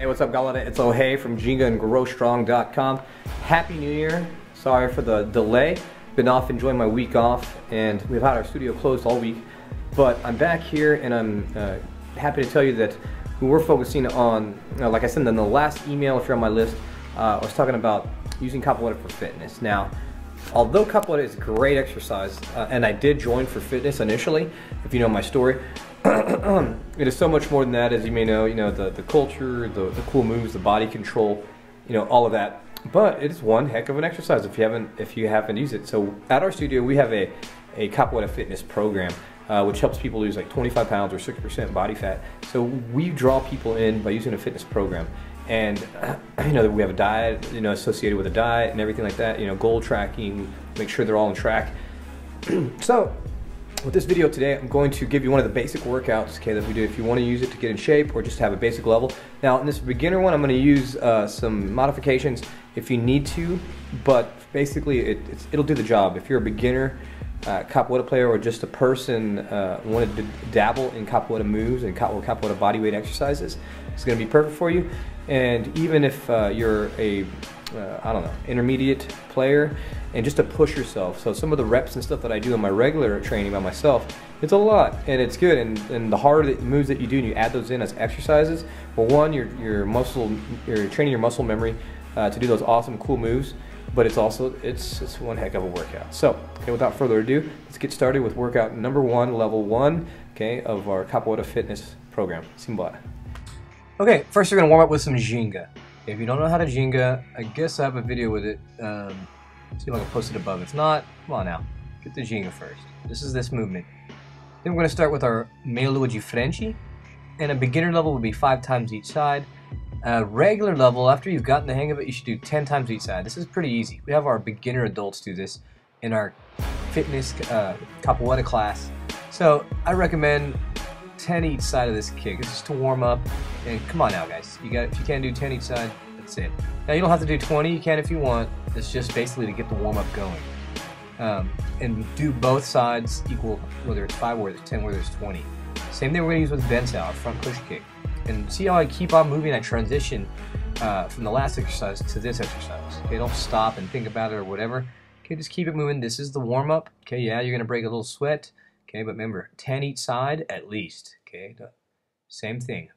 Hey, what's up, Galata? It's O Rei from Ginga and growstrong.com. Happy New Year. Sorry for the delay. Been off enjoying my week off, and we've had our studio closed all week. But I'm back here, and I'm happy to tell you that we're focusing on, like I said in the last email, if you're on my list, I was talking about using Capoeira for fitness. Now, although Capoeira is great exercise, and I did join for fitness initially, if you know my story, it is so much more than that, as you may know. You know, the culture, the cool moves, the body control, you know, all of that. But it is one heck of an exercise if you haven't used it. So at our studio, we have a Capoeira fitness program, which helps people lose like 25 pounds or 6% body fat. So we draw people in by using a fitness program. And you know, we have a diet, you know, associated with a diet and everything like that, you know, goal tracking, make sure they're all on track. So with this video today, I'm going to give you one of the basic workouts, okay, that we do if you want to use it to get in shape or just have a basic level. Now, in this beginner one, I'm going to use some modifications if you need to, but basically it'll do the job. If you're a beginner Capoeira player or just a person wanted to dabble in Capoeira moves and Capoeira bodyweight exercises, it's going to be perfect for you. And even if you're a I don't know, intermediate player, and just to push yourself. So some of the reps and stuff that I do in my regular training by myself, it's a lot and it's good. And the harder the moves that you do and you add those in as exercises, well, one, you're training your muscle memory to do those awesome cool moves, but it's also it's one heck of a workout. So okay, without further ado, let's get started with workout number 1, level 1, okay, of our Capoeira fitness program. Simbora. Okay, first we're gonna warm up with some Ginga. If you don't know how to Ginga, I guess I have a video with it. See if I can post it above. If not, come on now, get the Ginga first. This is this movement. Then we're going to start with our Meia Lua de Frente, and a beginner level would be 5 times each side. A regular level, after you've gotten the hang of it, you should do 10 times each side. This is pretty easy. We have our beginner adults do this in our fitness Capoeira class. So I recommend 10 each side of this kick. It's just to warm up. And come on now, guys. If you can't do 10 each side, that's it. Now you don't have to do 20. You can if you want. It's just basically to get the warm up going. And do both sides equal, whether it's 5 or it's 10, whether it's 20. Same thing we're going to use with Benção, our front push kick. And see how I keep on moving? I transition from the last exercise to this exercise. Okay, don't stop and think about it or whatever. Okay, just keep it moving. This is the warm up. Okay, yeah, you're going to break a little sweat. Okay, but remember, 10 each side at least. Okay, same thing.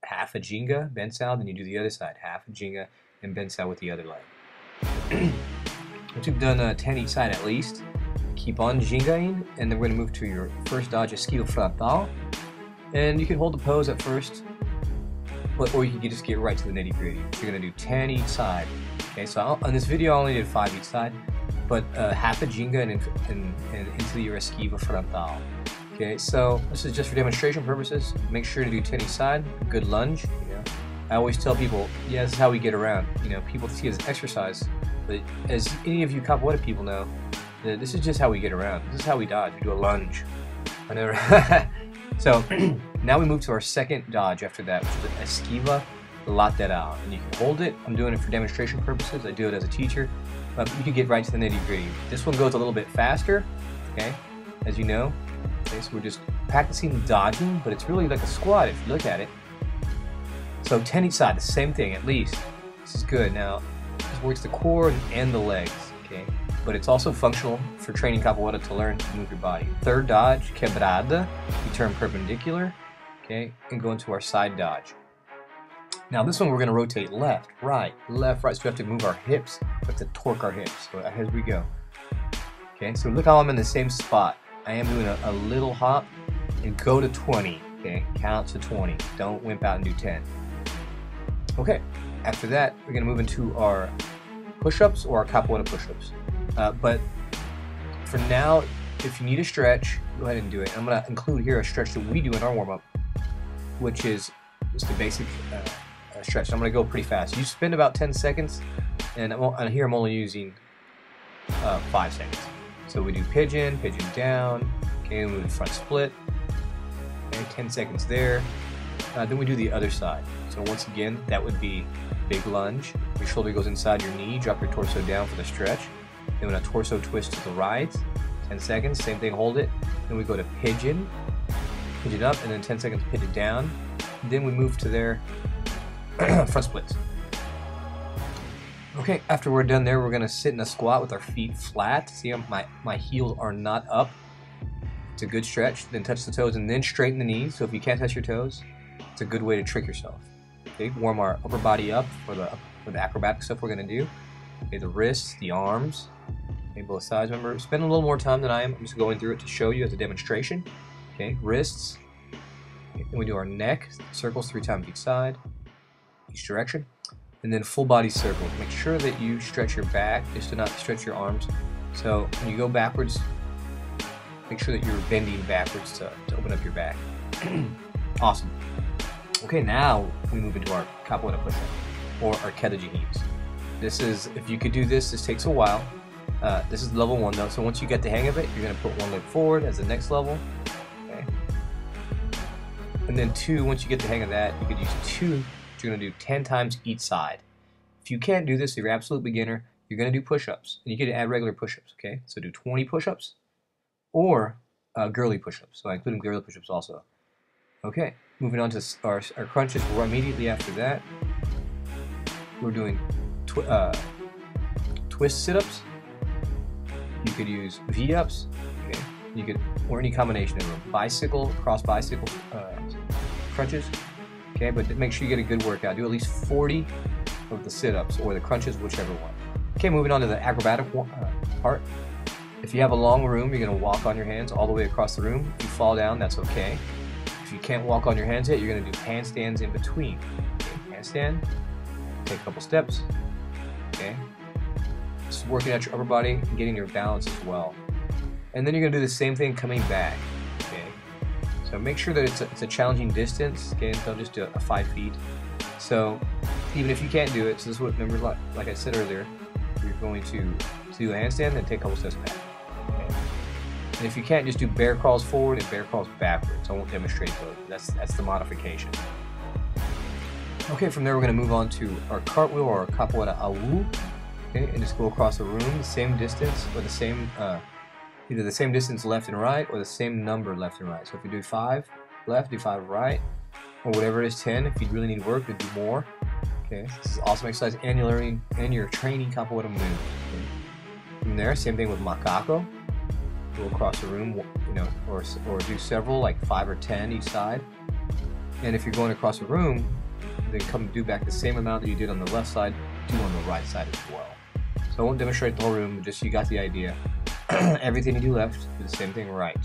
Half a Ginga, Benção, then you do the other side. Half a Ginga and Benção with the other leg. Once you've done 10 each side at least, keep on Gingaing, and then we're going to move to your first dodge, Esquiva Frontal. And you can hold the pose at first, or you can just get right to the nitty gritty. So you're going to do 10 each side. Okay, so on this video I only did 5 each side, but half a Ginga and into your Esquiva Frontal. Okay, so this is just for demonstration purposes. Make sure to do 10 each side. Good lunge. You know, I always tell people, yeah, this is how we get around. You know, people see it as exercise, but as any of you Capoeira people know, this is just how we get around. This is how we dodge. We do a lunge. I never. So now we move to our second dodge after that, which is Esquiva Lateral, and you can hold it. I'm doing it for demonstration purposes. I do it as a teacher, but you can get right to the nitty gritty. This one goes a little bit faster. Okay, as you know. Okay, so we're just practicing dodging, but it's really like a squat if you look at it. So 10 each side, the same thing at least. This is good. Now, this works the core and the legs, okay? But it's also functional for training Capoeira to learn to move your body. Third dodge, Quebrada, we turn perpendicular, okay, and go into our side dodge. Now this one we're going to rotate left, right, so we have to move our hips, we have to torque our hips. So as we go. Okay, so look how I'm in the same spot. I am doing a little hop and go to 20, okay? Count to 20. Don't wimp out and do 10. Okay, after that, we're gonna move into our push-ups or our Capoeira push-ups. But for now, if you need a stretch, go ahead and do it. I'm gonna include here a stretch that we do in our warm-up, which is just a basic stretch. I'm gonna go pretty fast. You spend about 10 seconds, and here I'm only using 5 seconds. So we do pigeon, pigeon down, okay, we move front split, okay, 10 seconds there. Then we do the other side. So once again, that would be big lunge. Your shoulder goes inside your knee, drop your torso down for the stretch. Then a torso twist to the right, 10 seconds, same thing, hold it. Then we go to pigeon, pigeon up, and then 10 seconds pigeon down. Then we move to there, front splits. Okay, after we're done there, we're gonna sit in a squat with our feet flat. See, my heels are not up. It's a good stretch. Then touch the toes and then straighten the knees. So if you can't touch your toes, it's a good way to trick yourself. Okay, warm our upper body up for the acrobatic stuff we're gonna do. Okay, the wrists, the arms, okay, both sides. Remember, spend a little more time than I am. I'm just going through it to show you as a demonstration. Okay, wrists. Okay, then we do our neck circles 3 times each side, each direction. And then full body circles. Make sure that you stretch your back, just to not stretch your arms. So when you go backwards, make sure that you're bending backwards to open up your back. Awesome. Okay, now we move into our Capoeira push-up, or our queda de heels. This is, if you could do this, this takes a while. This is level 1 though, so once you get the hang of it, you're going to put 1 leg forward as the next level. Okay. And then 2, once you get the hang of that, you could use 2. You're going to do 10 times each side. If you can't do this, if you're an absolute beginner, you're going to do push-ups. And you can add regular push-ups, okay? So do 20 push-ups or girly push-ups. So I include girly push-ups also. Okay, moving on to our crunches immediately after that. We're doing twist sit-ups. You could use V-ups. Okay, you could, or any combination of them. Bicycle, cross bicycle crunches. Okay, but make sure you get a good workout. Do at least 40 of the sit-ups or the crunches, whichever one. Okay, moving on to the acrobatic part. If you have a long room, you're going to walk on your hands all the way across the room. If you fall down, that's okay. If you can't walk on your hands yet, you're going to do handstands in between. Okay, handstand, take a couple steps. Okay, just working out your upper body and getting your balance as well. And then you're going to do the same thing coming back. Okay. So make sure that it's a challenging distance. Okay, don't just do a 5 feet. So even if you can't do it, so this is what, remember, like I said earlier, you're going to do a handstand and take a couple steps back. Okay. And if you can't, just do bear crawls forward and bear crawls backwards. I won't demonstrate those. That's the modification. Okay, from there we're going to move on to our cartwheel or our Capoeira awu. Okay, and just go across the room, the same distance or the same. Either the same distance left and right or the same number left and right. So if you do 5 left, do 5 right, or whatever it is, 10. If you really need work, then do more. Okay, this is awesome exercise, and you're training Capoeira moves. Okay. From there, same thing with macaco. Go across the room, you know, or do several, like 5 or 10 each side. And if you're going across the room, then come do back the same amount that you did on the left side, do on the right side as well. So I won't demonstrate the whole room, just so you got the idea. Everything you do left, do the same thing right.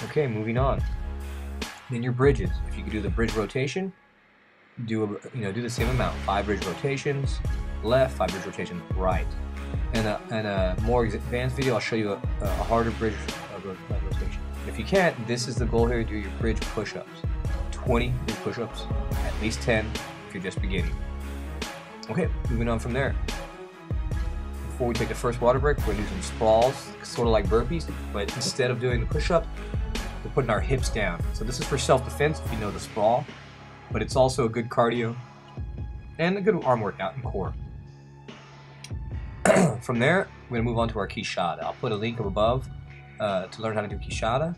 Okay, moving on. Then your bridges. If you could do the bridge rotation, do the same amount. 5 bridge rotations left, 5 bridge rotations right. And a more advanced video, I'll show you a harder bridge rotation. If you can't, this is the goal here: do your bridge push-ups. 20 bridge push-ups, at least 10 if you're just beginning. Okay, moving on from there. Before we take the first water break, we're going to do some sprawls, sort of like burpees, but instead of doing the push-up, we're putting our hips down. So this is for self-defense, if you know the sprawl, but it's also a good cardio and a good arm workout and core. From there, we're going to move on to our queixada. I'll put a link up above to learn how to do queixada.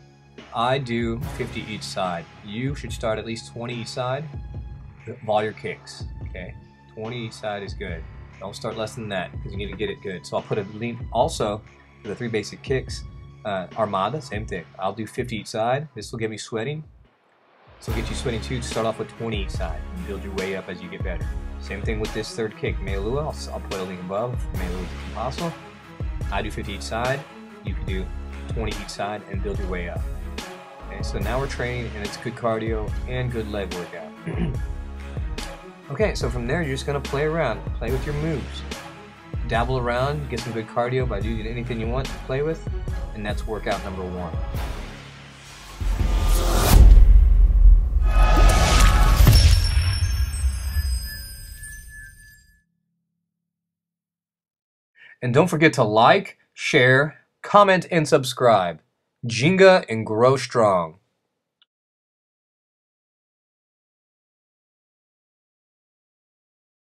I do 50 each side. You should start at least 20 each side of all your kicks. Okay, 20 each side is good. Don't start less than that because you need to get it good. So I'll put a link also for the 3 basic kicks. Armada, same thing. I'll do 50 each side. This will get me sweating. This will get you sweating too. Start off with 20 each side and build your way up as you get better. Same thing with this 3rd kick, Meia Lua. I'll put a link above. Meia Lua de Frente. I do 50 each side. You can do 20 each side and build your way up. Okay, so now we're training, and it's good cardio and good leg workout. Okay, so from there, you're just going to play around. Play with your moves. Dabble around, get some good cardio by doing anything you want to play with, and that's workout number 1. And don't forget to like, share, comment, and subscribe. Ginga and grow strong.